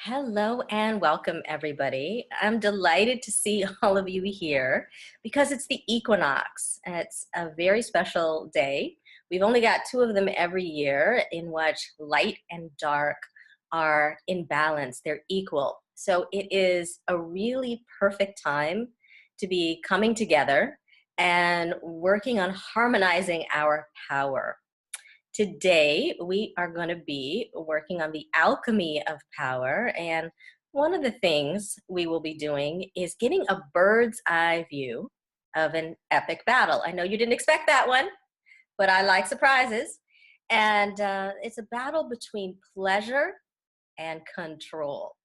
Hello and welcome, everybody. I'm delighted to see all of you here because it's the equinox. It's a very special day. We've only got two of them every year in which light and dark are in balance, they're equal. So it is a really perfect time to be coming together and working on harmonizing our power. Today, we are going to be working on the alchemy of power. And one of the things we will be doing is getting a bird's eye view of an epic battle. I know you didn't expect that one, but I like surprises. And it's a battle between pleasure and control.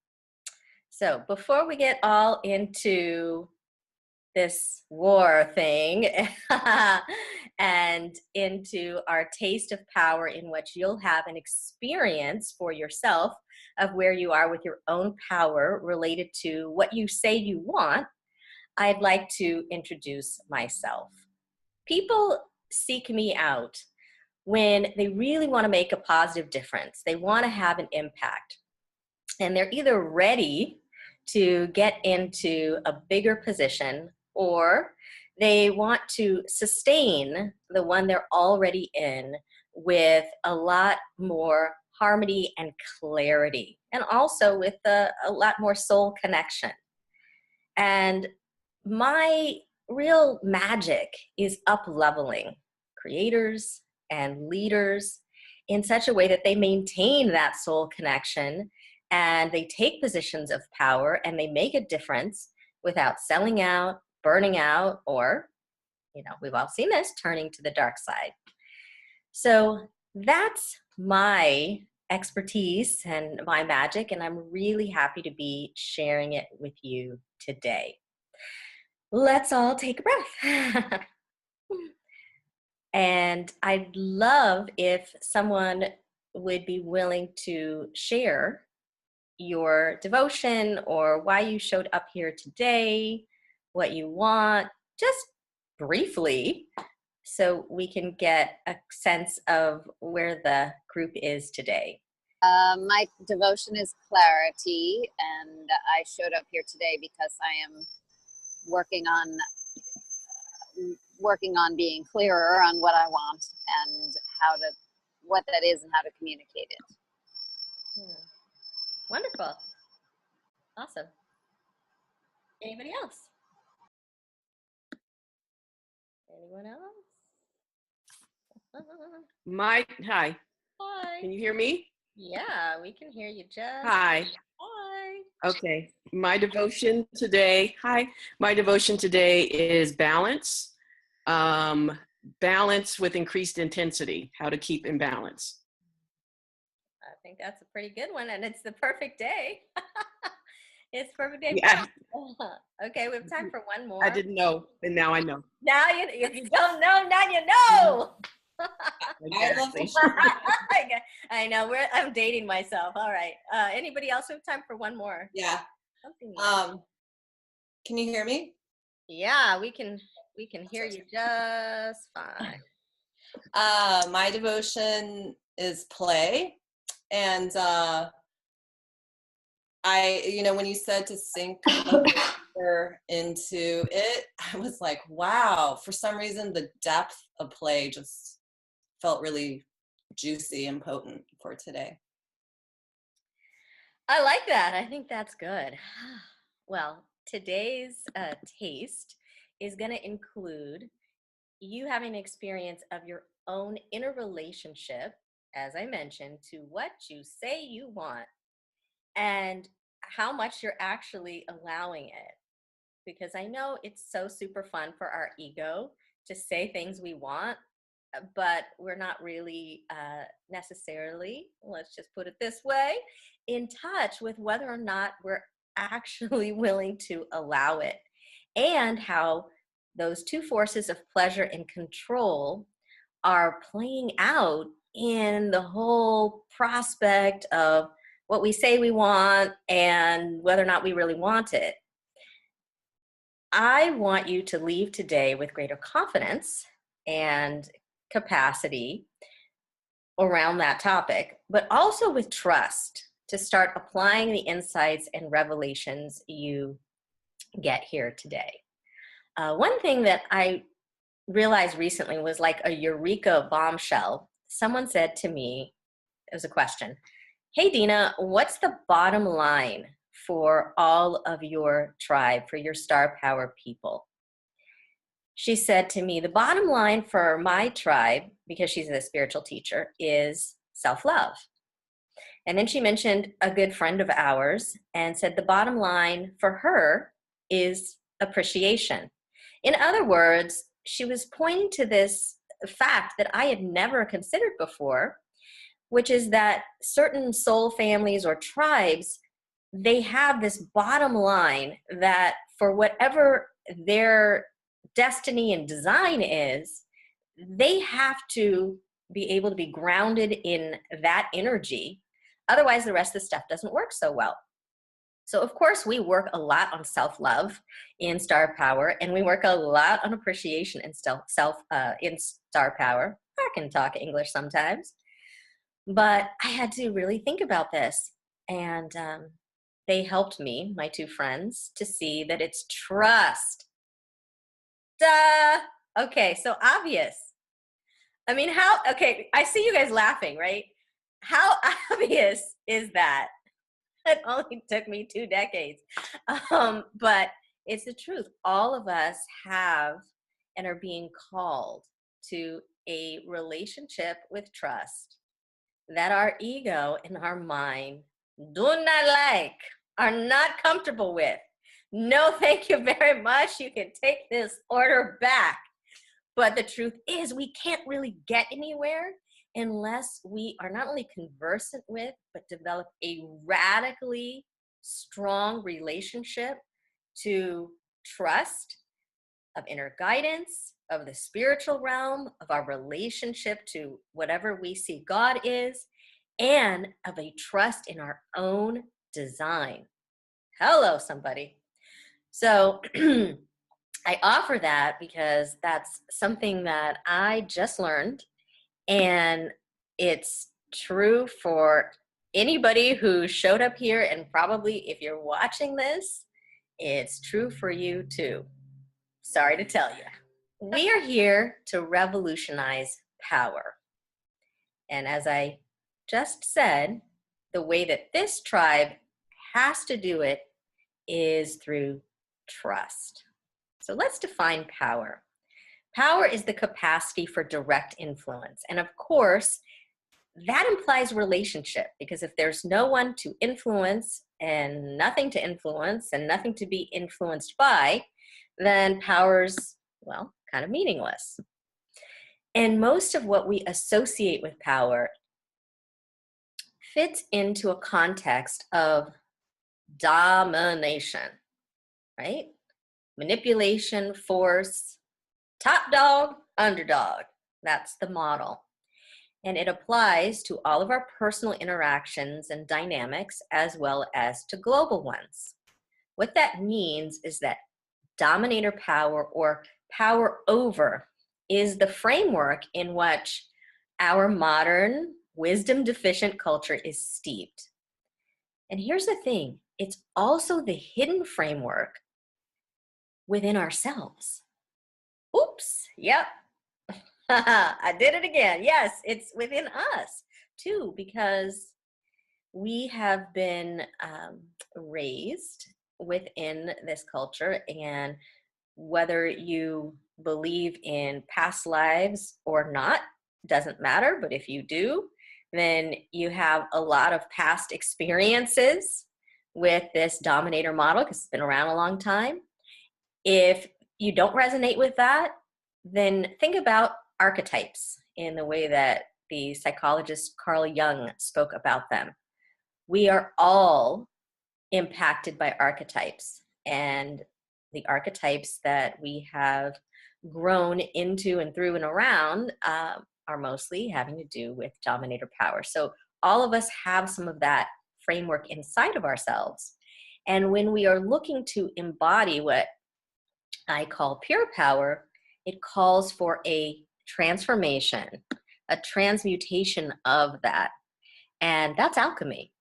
So before we get all into this war thing and into our taste of power, in which you'll have an experience for yourself of where you are with your own power related to what you say you want, I'd like to introduce myself. People seek me out when they really want to make a positive difference. They want to have an impact. And they're either ready to get into a bigger position, or they want to sustain the one they're already in with a lot more harmony and clarity, and also with a lot more soul connection. And my real magic is up leveling creators and leaders in such a way that they maintain that soul connection and they take positions of power and they make a difference without selling out, burning out, or, we've all seen this, turning to the dark side. So that's my expertise and my magic, and I'm really happy to be sharing it with you today. Let's all take a breath. And I'd love if someone would be willing to share your devotion or why you showed up here today, what you want, just briefly, so we can get a sense of where the group is today. My devotion is clarity, and I showed up here today because I am working on being clearer on what I want and what that is and how to communicate it. Wonderful. Awesome. Anybody else? Anyone else? Hi. Hi. Can you hear me? Yeah, we can hear you just. Hi. Hi. Okay. My devotion today is balance. Balance with increased intensity, how to keep in balance. I think that's a pretty good one, and it's the perfect day. It's perfect day. Yeah. Okay, we have time for one more. I didn't know, and now I know. Now you don't know, now you know. Exactly. I know, I'm dating myself. All right. Anybody else have time for one more? Yeah. Can you hear me? Yeah, we can hear you just fine. My devotion is play. And when you said to sink into it, I was like, wow. For some reason, the depth of play just felt really juicy and potent for today. I like that. I think that's good. Well, today's taste is going to include you having an experience of your own inner relationship, as I mentioned, to what you say you want and how much you're actually allowing it. Because I know it's so super fun for our ego to say things we want, but we're not really necessarily, let's just put it this way, in touch with whether or not we're actually willing to allow it, and how those two forces of pleasure and control are playing out in the whole prospect of what we say we want and whether or not we really want it. I want you to leave today with greater confidence and capacity around that topic, but also with trust to start applying the insights and revelations you get here today. One thing that I realized recently was like a eureka bombshell. Someone said to me, it was a question, "Hey Dena, what's the bottom line for all of your tribe, for your star power people?" She said to me, "The bottom line for my tribe," because she's a spiritual teacher, "is self-love." And then she mentioned a good friend of ours and said the bottom line for her is appreciation. In other words, she was pointing to this fact that I had never considered before, which is that certain soul families or tribes, they have this bottom line that for whatever their destiny and design is, they have to be able to be grounded in that energy. Otherwise, the rest of the stuff doesn't work so well. So, of course, we work a lot on self-love in Star Power, and we work a lot on appreciation in in Star Power. I can talk English sometimes, but I had to really think about this, and they helped me, my two friends, to see that it's trust. Duh. Okay, so obvious. I mean, okay, I see you guys laughing, right? How obvious is that? It only took me 2 decades. But it's the truth. All of us have and are being called to a relationship with trust that our ego and our mind do not like, are not comfortable with. No, thank you very much. You can take this order back. But the truth is, we can't really get anywhere unless we are not only conversant with, but develop a radically strong relationship to trust, of inner guidance, of the spiritual realm, of our relationship to whatever we see God is, and of a trust in our own design. Hello, somebody. So I offer that because that's something that I just learned, and it's true for anybody who showed up here, and probably if you're watching this, it's true for you too. Sorry to tell you. We are here to revolutionize power. And as I just said, the way that this tribe has to do it is through trust. So let's define power. Power is the capacity for direct influence. And of course, that implies relationship, because if there's no one to influence and nothing to influence and nothing to be influenced by, then power's, well, kind of meaningless. And most of what we associate with power fits into a context of domination, right? Manipulation, force, top dog, underdog. That's the model. And it applies to all of our personal interactions and dynamics as well as to global ones. What that means is that dominator power, or power over, is the framework in which our modern wisdom deficient culture is steeped. And here's the thing, it's also the hidden framework within ourselves. Oops, yep. I did it again. Yes, it's within us too, because we have been raised within this culture, and whether you believe in past lives or not doesn't matter, but if you do, then you have a lot of past experiences with this dominator model because it's been around a long time. If you don't resonate with that, then think about archetypes in the way that the psychologist Carl Jung spoke about them. We are all impacted by archetypes, and the archetypes that we have grown into and through and around are mostly having to do with dominator power. So all of us have some of that framework inside of ourselves. And when we are looking to embody what I call pure power, it calls for a transformation, a transmutation of that. And that's alchemy.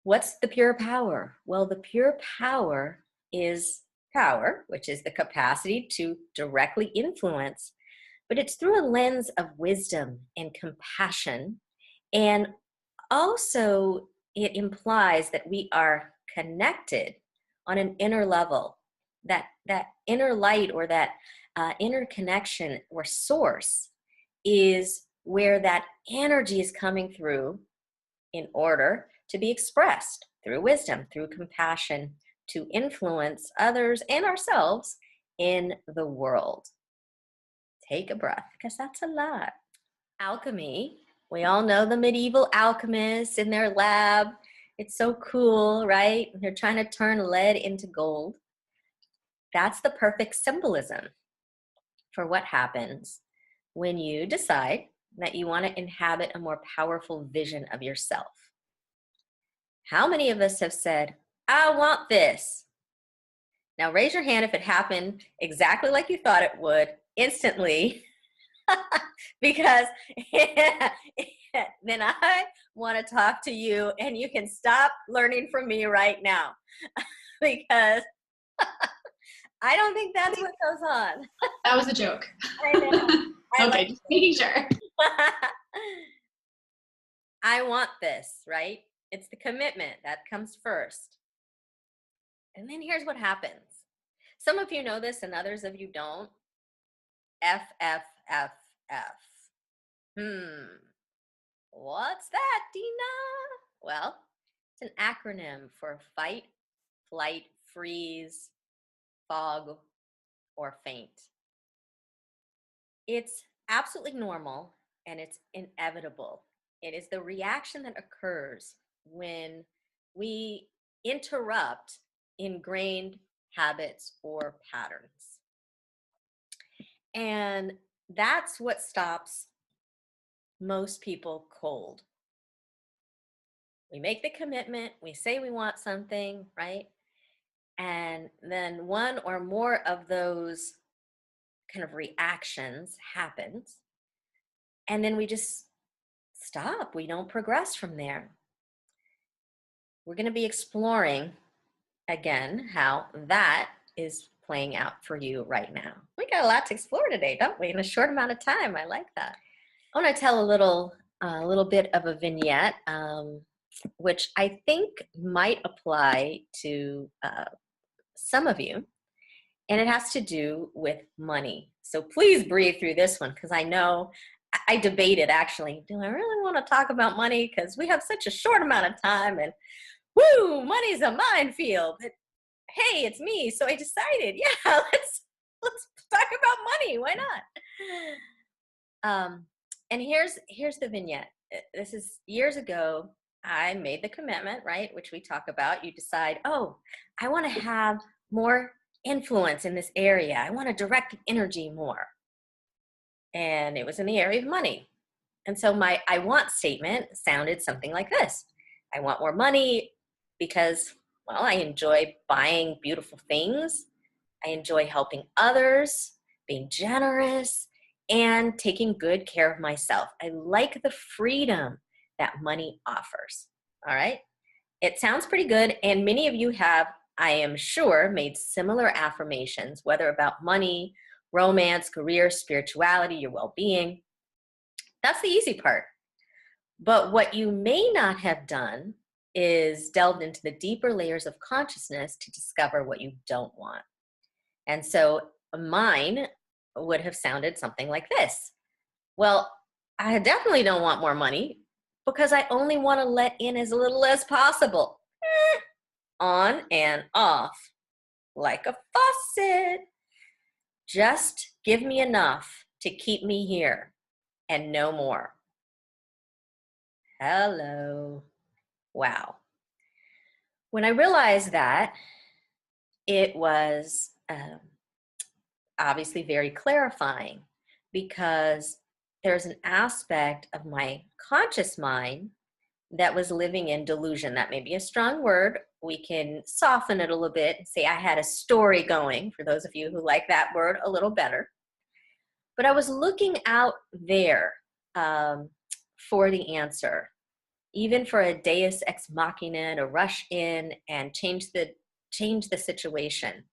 What's the pure power? Well, the pure power is power, which is the capacity to directly influence, but it's through a lens of wisdom and compassion. And also, it implies that we are connected on an inner level, that inner light, or that inner connection or source is where that energy is coming through in order to be expressed through wisdom, through compassion, to influence others and ourselves in the world. Take a breath, because that's a lot. Alchemy. We all know the medieval alchemists in their lab. It's so cool, right? They're trying to turn lead into gold. That's the perfect symbolism for what happens when you decide that you want to inhabit a more powerful vision of yourself. How many of us have said, I want this? Now raise your hand if it happened exactly like you thought it would, instantly. Because then I want to talk to you, and you can stop learning from me right now. Because I don't think that's what goes on. That was a joke. I know. Okay, just making sure. I want this, right? It's the commitment that comes first. And then here's what happens. Some of you know this and others of you don't. F, F, F, F. What's that, Dena? Well, it's an acronym for fight, flight, freeze, fog, or faint. It's absolutely normal, and it's inevitable. It is the reaction that occurs when we interrupt ingrained habits or patterns. And that's what stops most people cold. We make the commitment, we say we want something, right? And then one or more of those kind of reactions happens. And then we just stop. We don't progress from there. We're going to be exploring again how that is playing out for you right now. We got a lot to explore today, don't we? In a short amount of time. I like that. I want to tell a little bit of a vignette, which I think might apply to some of you, and it has to do with money. So please breathe through this one, because I know I debated, actually, do I really want to talk about money? Because we have such a short amount of time, and woo, money's a minefield. But hey, it's me, so I decided, yeah, let's talk about money. Why not? And here's the vignette. This is years ago. I made the commitment, right, which we talk about. You decide, oh, I want to have more influence in this area. I want to direct the energy more. And it was in the area of money. And so my I want statement sounded something like this. I want more money because, well, I enjoy buying beautiful things. I enjoy helping others, being generous, and taking good care of myself. I like the freedom that money offers. All right. It sounds pretty good. And many of you have, I am sure, made similar affirmations, whether about money, romance, career, spirituality, your well-being. That's the easy part. But what you may not have done is delved into the deeper layers of consciousness to discover what you don't want. And so mine would have sounded something like this. Well, I definitely don't want more money because I only want to let in as little as possible. On and off, like a faucet. Just give me enough to keep me here and no more. Hello. Wow. When I realized that, it was obviously very clarifying, because there's an aspect of my conscious mind that was living in delusion. That may be a strong word. We can soften it a little bit and say I had a story going, for those of you who like that word a little better. But I was looking out there for the answer. even for a deus ex machina to rush in and change the situation.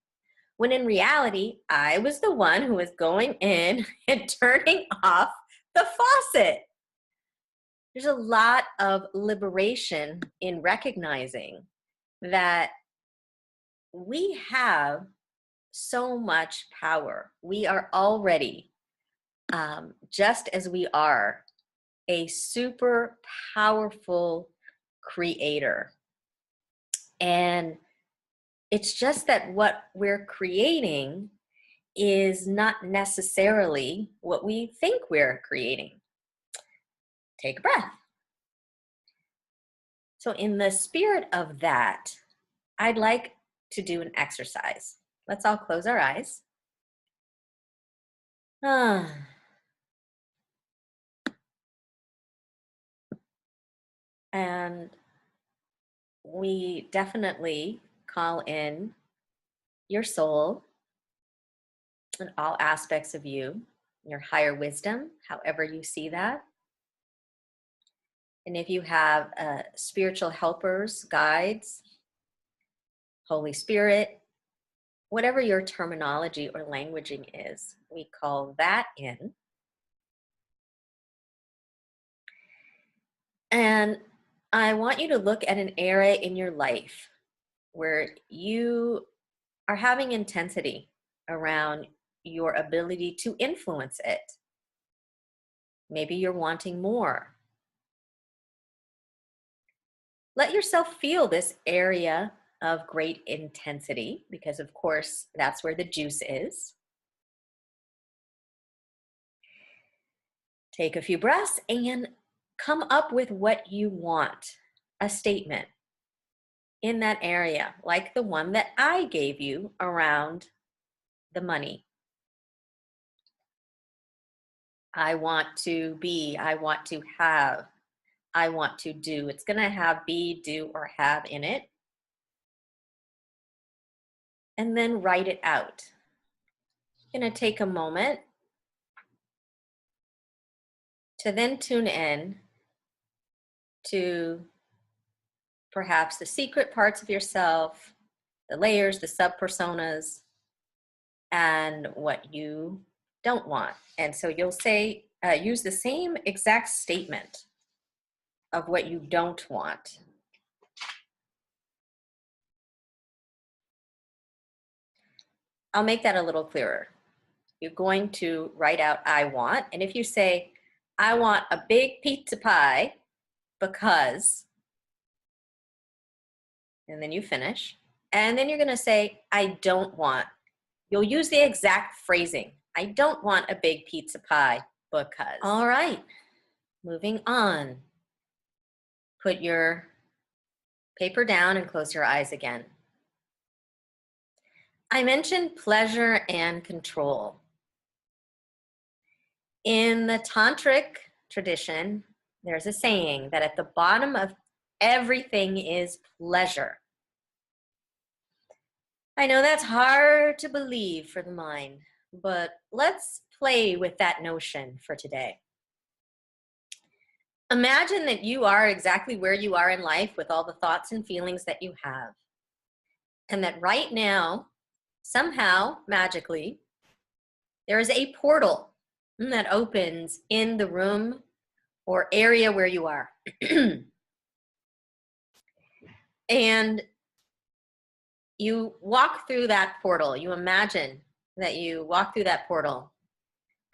When in reality, I was the one who was going in and turning off the faucet. There's a lot of liberation in recognizing that we have so much power. We are already, just as we are, a super powerful creator. And it's just that what we're creating is not necessarily what we think we're creating. Take a breath. So in the spirit of that, I'd like to do an exercise. Let's all close our eyes. And we definitely call in your soul and all aspects of you, your higher wisdom, however you see that. And if you have spiritual helpers, guides, Holy Spirit, whatever your terminology or languaging is, we call that in. And I want you to look at an area in your life where you are having intensity around your ability to influence it. Maybe you're wanting more. Let yourself feel this area of great intensity, because of course that's where the juice is. Take a few breaths and come up with what you want, a statement in that area, like the one that I gave you around the money. I want to be, I want to have, I want to do. It's going to have be, do, or have in it. And then write it out. Going to take a moment to then tune in to perhaps the secret parts of yourself, the layers, the sub-personas, and what you don't want. And so you'll say, use the same exact statement of what you don't want. I'll make that a little clearer. You're going to write out I want, and if you say, I want a big pizza pie because, and then you finish, and then you're going to say, I don't want. You'll use the exact phrasing. I don't want a big pizza pie because. All right, moving on. Put your paper down and close your eyes again. I mentioned pleasure and control. In the tantric tradition, there's a saying that at the bottom of everything is pleasure. I know that's hard to believe for the mind, but let's play with that notion for today. Imagine that you are exactly where you are in life with all the thoughts and feelings that you have. And that right now, somehow, magically, there is a portal that opens in the room or area where you are. And you walk through that portal. You imagine that you walk through that portal,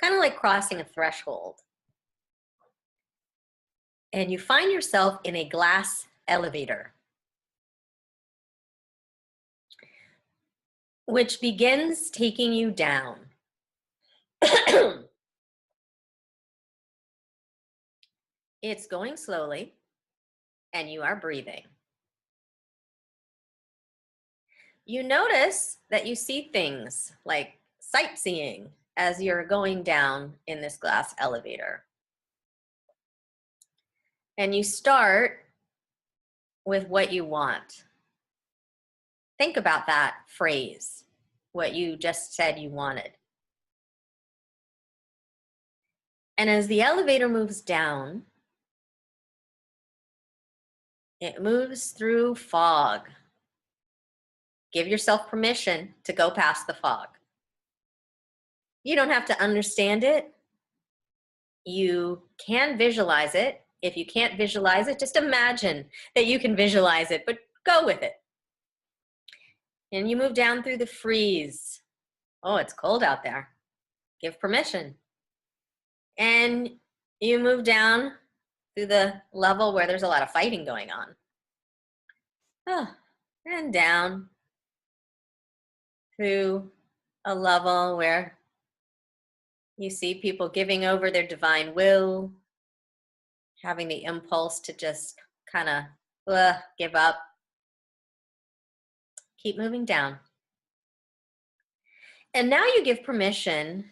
kind of like crossing a threshold. And you find yourself in a glass elevator, which begins taking you down. It's going slowly, and you are breathing. You notice that you see things like sightseeing as you're going down in this glass elevator. And you start with what you want. Think about that phrase, what you just said you wanted. And as the elevator moves down, It moves through fog. Give yourself permission to go past the fog. You don't have to understand it. You can visualize it. If you can't visualize it, just imagine that you can visualize it, but go with it. And you move down through the freeze. Oh, it's cold out there. Give permission. And you move down through the level where there's a lot of fighting going on. Oh, and down through a level where you see people giving over their divine will, having the impulse to just kind of give up. Keep moving down. And now you give permission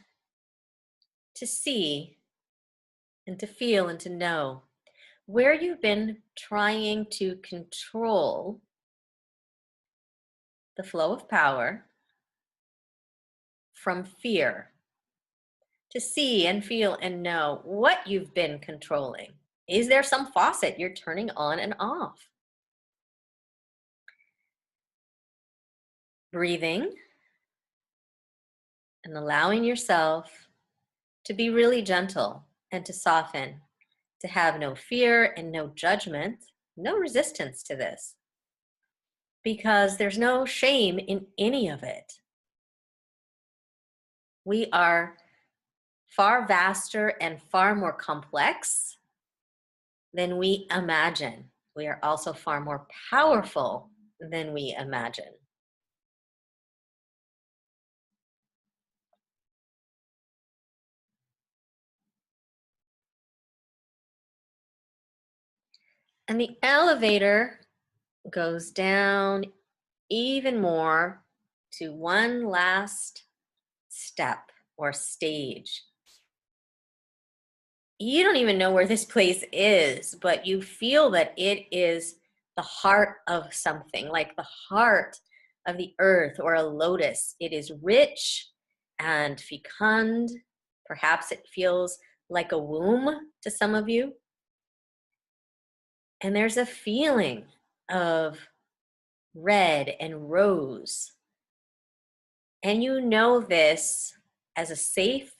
to see and to feel and to know where you've been trying to control the flow of power from fear. To see and feel and know what you've been controlling. Is there some faucet you're turning on and off? Breathing and allowing yourself to be really gentle and to soften, to have no fear and no judgment, no resistance to this, because there's no shame in any of it. We are far vaster and far more complex than we imagine. We are also far more powerful than we imagine. And the elevator goes down even more to one last step or stage. You don't even know where this place is, but you feel that it is the heart of something, like the heart of the earth or a lotus. It is rich and fecund. Perhaps it feels like a womb to some of you. And there's a feeling of red and rose. And you know this as a safe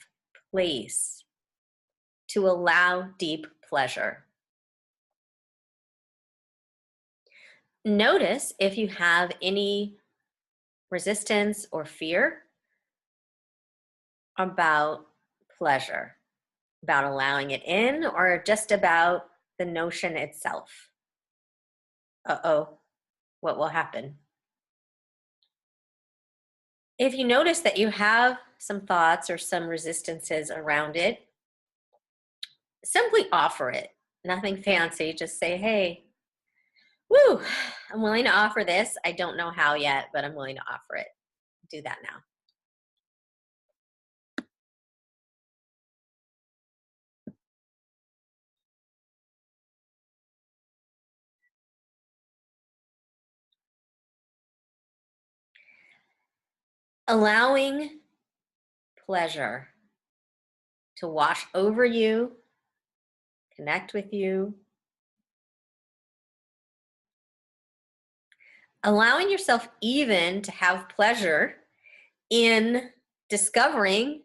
place to allow deep pleasure. Notice if you have any resistance or fear about pleasure, about allowing it in, or just about the notion itself. Uh-oh, what will happen? If you notice that you have some thoughts or some resistances around it, simply offer it. Nothing fancy, just say, hey, woo, I'm willing to offer this. I don't know how yet, but I'm willing to offer it. Do that now. Allowing pleasure to wash over you, connect with you. Allowing yourself even to have pleasure in discovering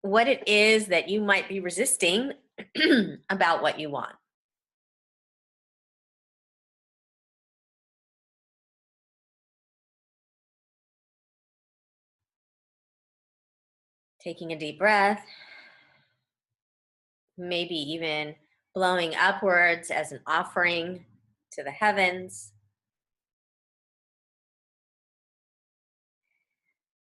what it is that you might be resisting about what you want. Taking a deep breath, maybe even blowing upwards as an offering to the heavens.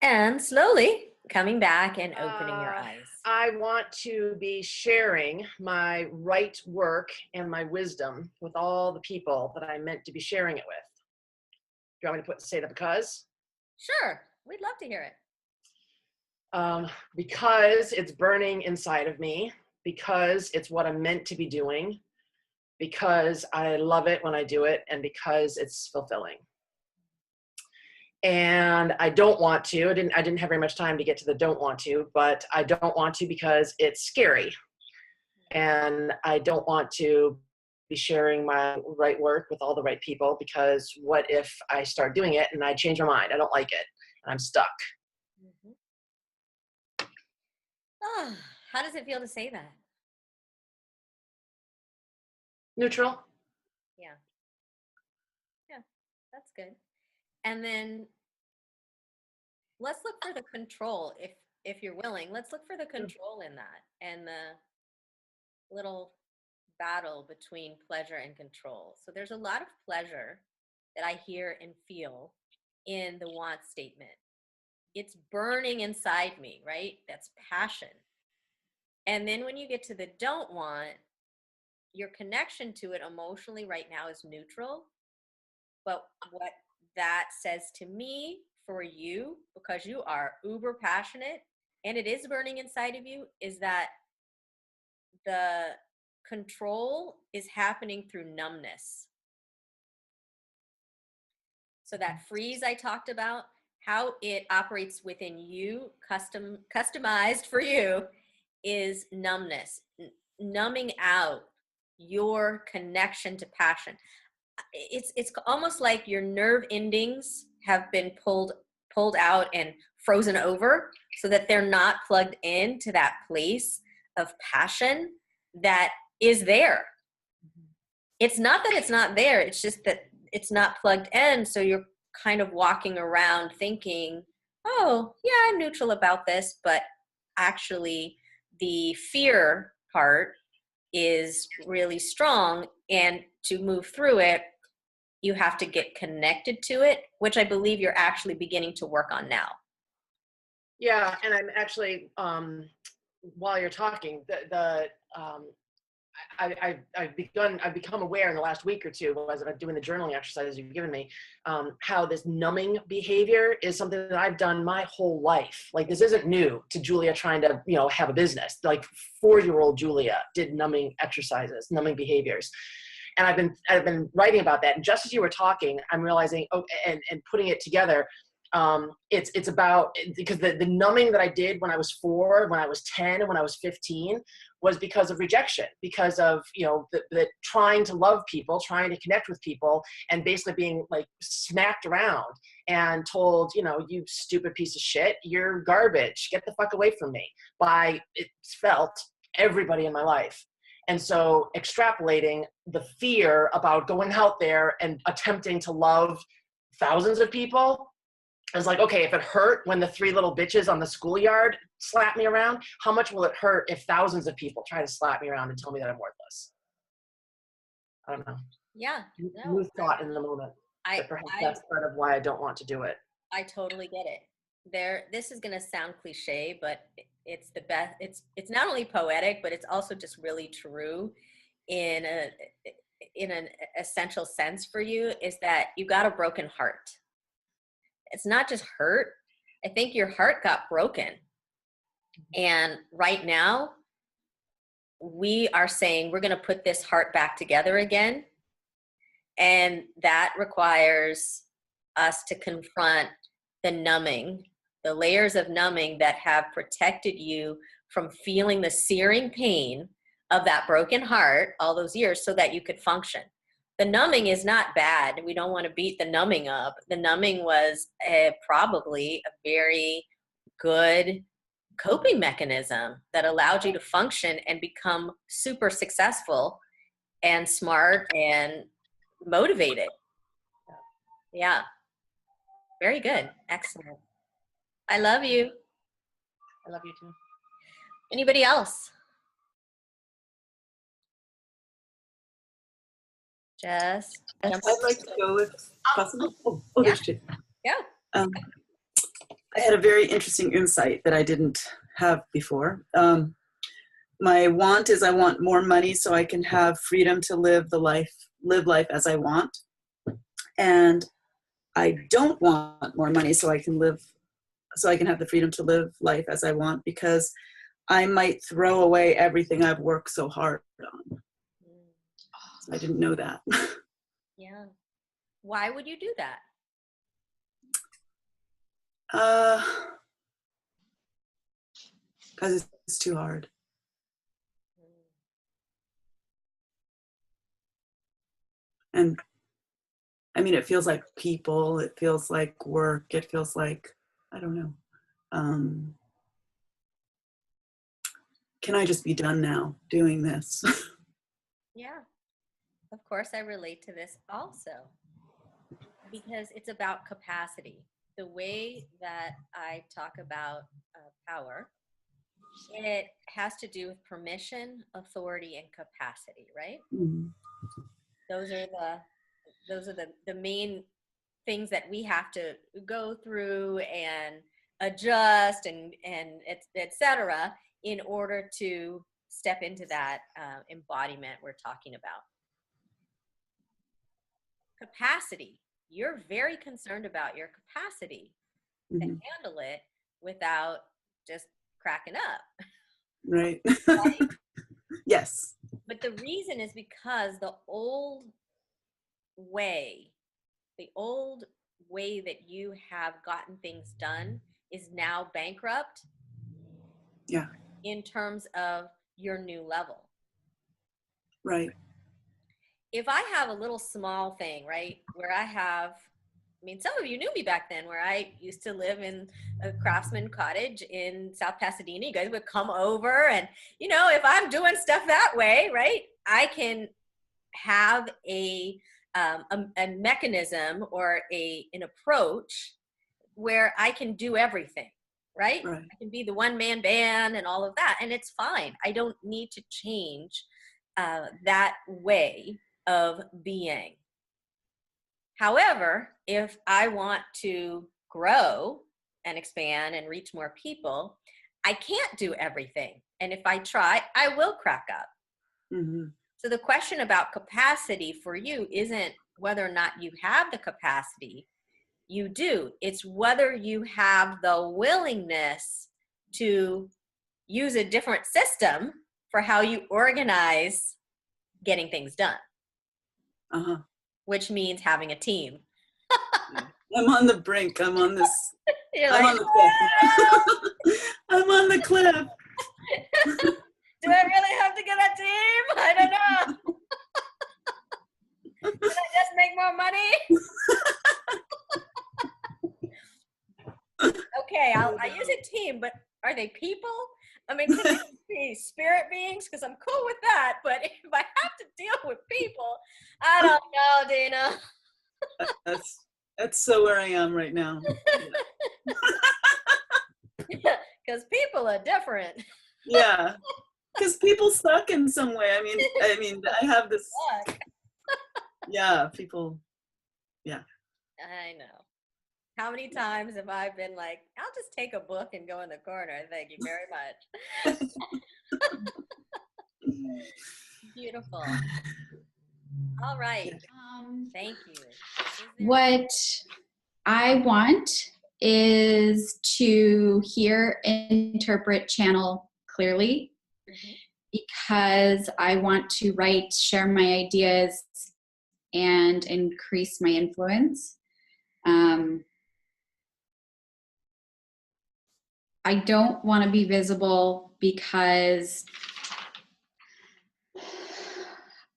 And slowly coming back and opening your eyes. I want to be sharing my right work and my wisdom with all the people that I'm meant to be sharing it with. Do you want me to say the because? Sure, we'd love to hear it. Because it's burning inside of me, because it's what I'm meant to be doing, because I love it when I do it, and because it's fulfilling. And I don't want to. I didn't have very much time to get to the don't want to, but I don't want to because it's scary. And I don't want to be sharing my right work with all the right people, because what if I start doing it and I change my mind? I don't like it and I'm stuck. Mhm. Ah, how does it feel to say that? Neutral. Yeah. Yeah, that's good. And then let's look for the control if you're willing. Let's look for the control in that and the little battle between pleasure and control. So there's a lot of pleasure that I hear and feel in the want statement. It's burning inside me, right? That's passion. And then when you get to the don't want, your connection to it emotionally right now is neutral. But what that says to me for you, because you are uber passionate and it is burning inside of you, is that the control is happening through numbness. So that freeze I talked about, how it operates within you, customized for you, is numbness, numbing out your connection to passion. It's almost like your nerve endings have been pulled out and frozen over so that they're not plugged into that place of passion that is there. It's not that it's not there, it's just that it's not plugged in, so you're kind of walking around thinking, oh yeah, I'm neutral about this, but actually the fear part is really strong, and to move through it you have to get connected to it, which I believe you're actually beginning to work on now. Yeah, and I'm actually, while you're talking, I've become aware in the last week or two, as I've been doing the journaling exercises you've given me, how this numbing behavior is something that I've done my whole life. Like, this isn't new to Julia trying to, have a business. Like, 4-year-old Julia did numbing exercises, numbing behaviors. And I've been writing about that. And just as you were talking, I'm realizing, and putting it together, it's about, because the numbing that I did when I was 4, when I was 10, and when I was 15 was because of rejection, because of, the trying to love people, trying to connect with people, and basically being like smacked around and told, you stupid piece of shit, you're garbage, get the fuck away from me, by, it felt, everybody in my life. And so extrapolating the fear about going out there and attempting to love thousands of people, I was like, okay, if it hurt when the 3 little bitches on the schoolyard slap me around, how much will it hurt if thousands of people try to slap me around and tell me that I'm worthless? I don't know. Yeah. New thought in the moment. But perhaps that's part of why I don't want to do it. I totally get it. This is going to sound cliche, but it's the best. It's not only poetic, but it's also just really true in an essential sense for you, is that you got a broken heart. It's not just hurt. I think your heart got broken. And right now, we are saying we're going to put this heart back together again. And that requires us to confront the numbing, the layers of numbing that have protected you from feeling the searing pain of that broken heart all those years so that you could function. The numbing is not bad. We don't want to beat the numbing up. The numbing was probably a very good coping mechanism that allowed you to function and become super successful and smart and motivated. Yeah. Very good. Excellent. I love you. I love you too. Anybody else? Just I'd like to go if possible. There's two. Yeah. I had a very interesting insight that I didn't have before. My want is I want more money so I can have freedom to live life as I want. And I don't want more money so I can have the freedom to live life as I want, because I might throw away everything I've worked so hard on. I didn't know that. Yeah. Why would you do that? Because it's too hard. And I mean, it feels like people, it feels like work, it feels like, I don't know. Can I just be done now doing this? Yeah, of course, I relate to this also because it's about capacity. The way that I talk about power, it has to do with permission, authority, and capacity, right? Mhm. Those are the main things that we have to go through and adjust and et cetera in order to step into that embodiment we're talking about. Capacity. You're very concerned about your capacity to Mhm. handle it without just cracking up. Right. Right? Yes. But the reason is because way, the old way that you have gotten things done is now bankrupt. Yeah. In terms of your new level. Right. If I have a little small thing, right, where I mean, some of you knew me back then, where I used to live in a craftsman cottage in South Pasadena. You guys would come over, and, you know, if I'm doing stuff that way, right, I can have a mechanism or an approach where I can do everything, right? Right. I can be the one-man band and all of that, and it's fine. I don't need to change that way of being. However, if I want to grow and expand and reach more people, I can't do everything. And if I try, I will crack up. Mm-hmm. So the question about capacity for you isn't whether or not you have the capacity. You do. It's whether you have the willingness to use a different system for how you organize getting things done, Uh-huh. which means having a team. I'm on the brink. I'm on this. You're I'm like, on the cliff. I'm on the cliff. do I really have to get a team? I don't know. Can I just make more money? Okay, I use a team, but are they people? I mean, can they be spirit beings? Because I'm cool with that. But if I have to deal with people, I don't know, Dena. That's so where I am right now. Because people are different. Yeah. Because people suck in some way. I mean, I have this. Yeah, people. Yeah. I know. How many times have I been like, I'll just take a book and go in the corner. Thank you very much. Beautiful. All right. Thank you. What I want is to hear, interpret, channel clearly, because I want to write, share my ideas, and increase my influence. I don't want to be visible because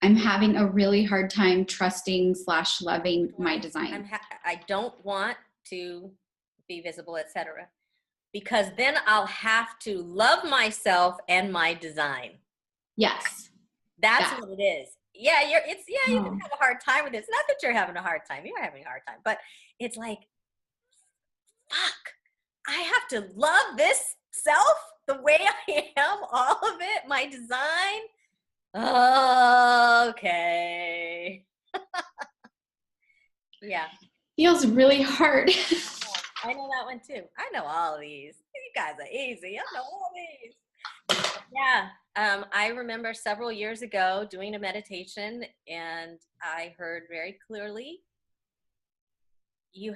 I'm having a really hard time trusting / loving my design. I don't want to be visible, etc. Because then I'll have to love myself and my design. Yes. That's what it is. Yeah, you can have a hard time with it. It's not that you're having a hard time. You're having a hard time. But it's like, fuck, I have to love this self the way I am, all of it, my design. Okay. Yeah. Feels really hard. I know that one too. I know all these. You guys are easy. I know all these. Yeah. I remember several years ago doing a meditation, and I heard very clearly, you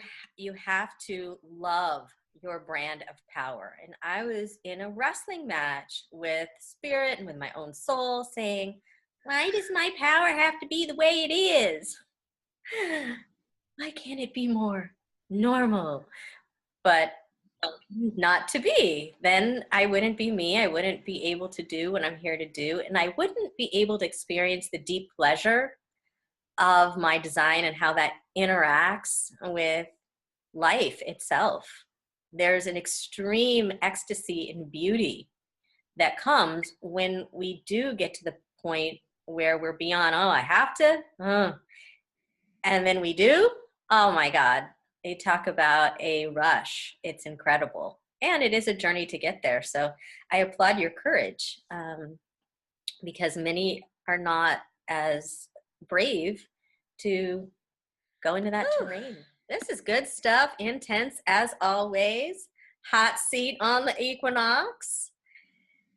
have to love your brand of power. And I was in a wrestling match with spirit and with my own soul saying, why does my power have to be the way it is? Why can't it be more normal? But not to be. Then I wouldn't be me. I wouldn't be able to do what I'm here to do. And I wouldn't be able to experience the deep pleasure of my design and how that interacts with life itself. There's an extreme ecstasy and beauty that comes when we do get to the point where we're beyond, oh, I have to, and then we do. Oh my God, they talk about a rush. It's incredible. And it is a journey to get there. So I applaud your courage, because many are not as brave to go into that terrain. This is good stuff, intense as always. Hot seat on the equinox.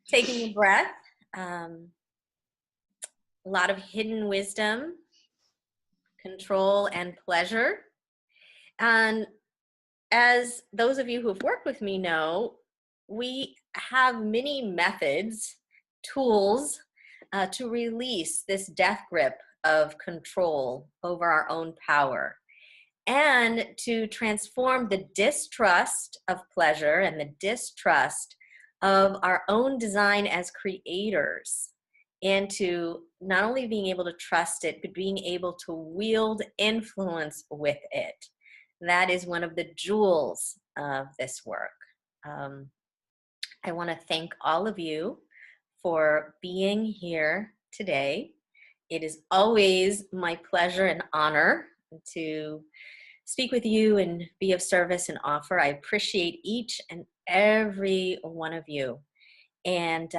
Taking a breath. A lot of hidden wisdom, control, and pleasure. And as those of you who have worked with me know, we have many methods, tools to release this death grip of control over our own power, and to transform the distrust of pleasure and the distrust of our own design as creators into not only being able to trust it, but being able to wield influence with it. That is one of the jewels of this work. I want to thank all of you for being here today. It is always my pleasure and honor to speak with you and be of service and offer. I appreciate each and every one of you. And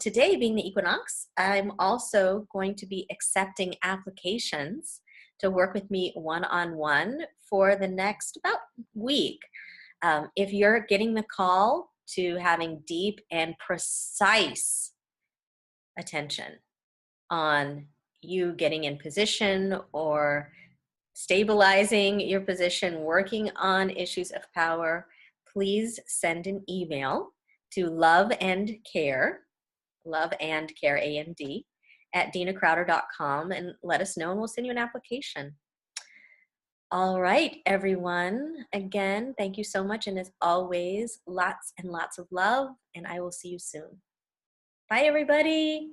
today being the equinox, I'm also going to be accepting applications to work with me one-on-one for the next about week. If you're getting the call to having deep and precise attention on you getting in position or stabilizing your position, working on issues of power, please send an email to loveandcare, A-N-D, at denacrowder.com and let us know and we'll send you an application. All right, everyone. Again, thank you so much. And as always, lots and lots of love, and I will see you soon. Bye, everybody.